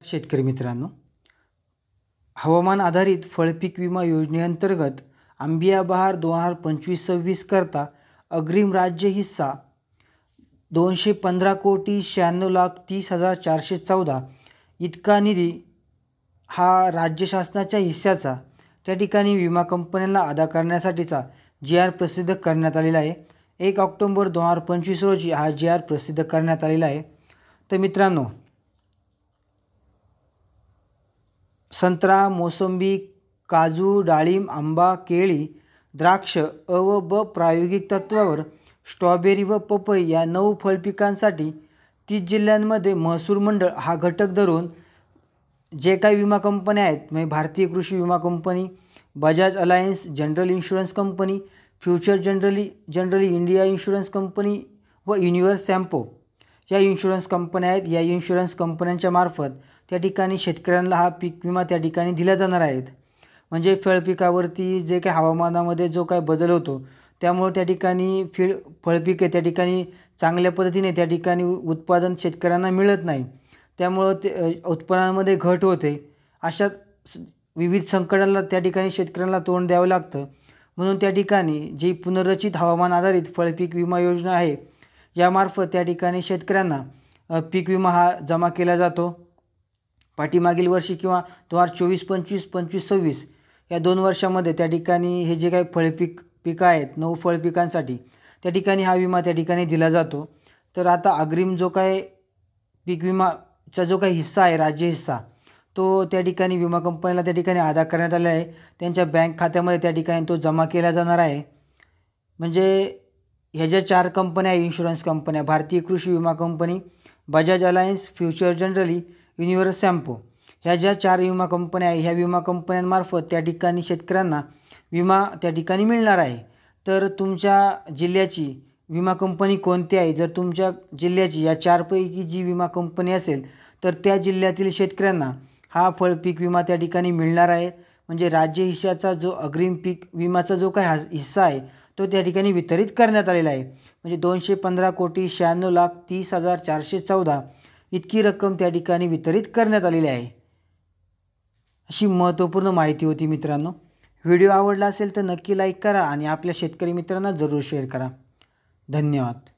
शेतकरी मित्रांनो, हवामान आधारित फळपीक विमा योजनेअंतर्गत आंबिया बहार 2025-26 करता अग्रिम राज्य हिस्सा 215,96,30,414 इतका निधी हा राज्य शासनाच्या हिस्साचा त्या ठिकाणी विमा कंपन्यांना अदा करण्यासाठीचा GR प्रसिद्ध करण्यात आलेला आहे। 1 ऑक्टोबर 2025 रोजी हा GR प्रसिद्ध करण्यात आलेला आहे। तर मित्रांनो, संत्रा, मोसंबी, काजू, डाळिंब, आंबा, केळी, द्राक्ष अ व ब प्रायोगिक तत्वावर स्ट्रॉबेरी व पपई या 9 फळपिकांसाठी 30 जिल्ह्यांमध्ये महसूल मंडळ हा घटक धरून जे काही विमा कंपन्या आहेत, म्हणजे भारतीय कृषी विमा company, Bajaj alliance, general insurance company, future generally India insurance company व युनिव्हर्स सॅम्पो या इन्शुरन्स कंपन्या आहेत। या इन्शुरन्स कंपन्यांच्या मार्फत त्या ठिकाणी शेतकऱ्यांना हा पीक विमा त्या ठिकाणी दिला जाणार आहेत। म्हणजे फळपिकावरती जे काही हवामानामध्ये जो काही बदल होतो त्यामुळे त्या ठिकाणी फळपिके त्या ठिकाणी चांगल्या पद्धतीने त्या ठिकाणी उत्पादन शेतकऱ्यांना मिळत नाही, त्यामुळे ते उत्पन्नामध्ये घट होते। अशा विविध संकटांना त्या ठिकाणी शेतकऱ्यांना तोंड द्यावं लागतं। म्हणून त्या ठिकाणी जी पुनर्रचित हवामान आधारित फळपीक विमा योजना आहे यामार्फत त्या ठिकाणी शेतकऱ्यांना पीक विमा हा जमा केला जातो। पाठीमागील वर्षी किंवा 2024-25, 25-26 या 2 वर्षामध्ये त्या ठिकाणी हे जे काही पिकं आहेत 9 फळपिकांसाठी त्या ठिकाणी हा विमा त्या ठिकाणी दिला जातो। तर आता अग्रिम जो काय पीक विमाचा जो काही हिस्सा आहे, राज्य हिस्सा, तो त्या ठिकाणी विमा कंपनीला त्या ठिकाणी अदा करण्यात आला आहे। त्यांच्या बँक खात्यामध्ये त्या ठिकाणी तो जमा केला जाणार आहे। म्हणजे ह्या ज्या 4 कंपन्या आहे इन्शुरन्स कंपन्या, भारतीय कृषी विमा company, Bajaj Allianz, Future Generali, Universal Sompo, ह्या ज्या 4 विमा कंपन्या आहे, ह्या विमा कंपन्यांमार्फत त्या ठिकाणी शेतकऱ्यांना विमा त्या ठिकाणी मिळणार आहे। तर तुमच्या जिल्ह्याची विमा कंपनी कोणती आहे, जर तुमच्या जिल्ह्याची या 4 पैकी जी विमा कंपनी असेल तर त्या जिल्ह्यातील शेतकऱ्यांना हा फळपीक विमा त्या ठिकाणी मिळणार आहे। म्हणजे राज्य हिस्साचा जो अग्रिम पीक विमाचा जो काही हिस्सा आहे तो त्या ठिकाणी वितरित करण्यात आलेला आहे। म्हणजे 215,96,30,414 इतकी रक्कम त्या ठिकाणी वितरित करण्यात आलेली आहे। अशी महत्त्वपूर्ण माहिती होती मित्रांनो। व्हिडिओ आवडला असेल तर नक्की लाईक करा आणि आपल्या शेतकरी मित्रांना जरूर शेअर करा। धन्यवाद।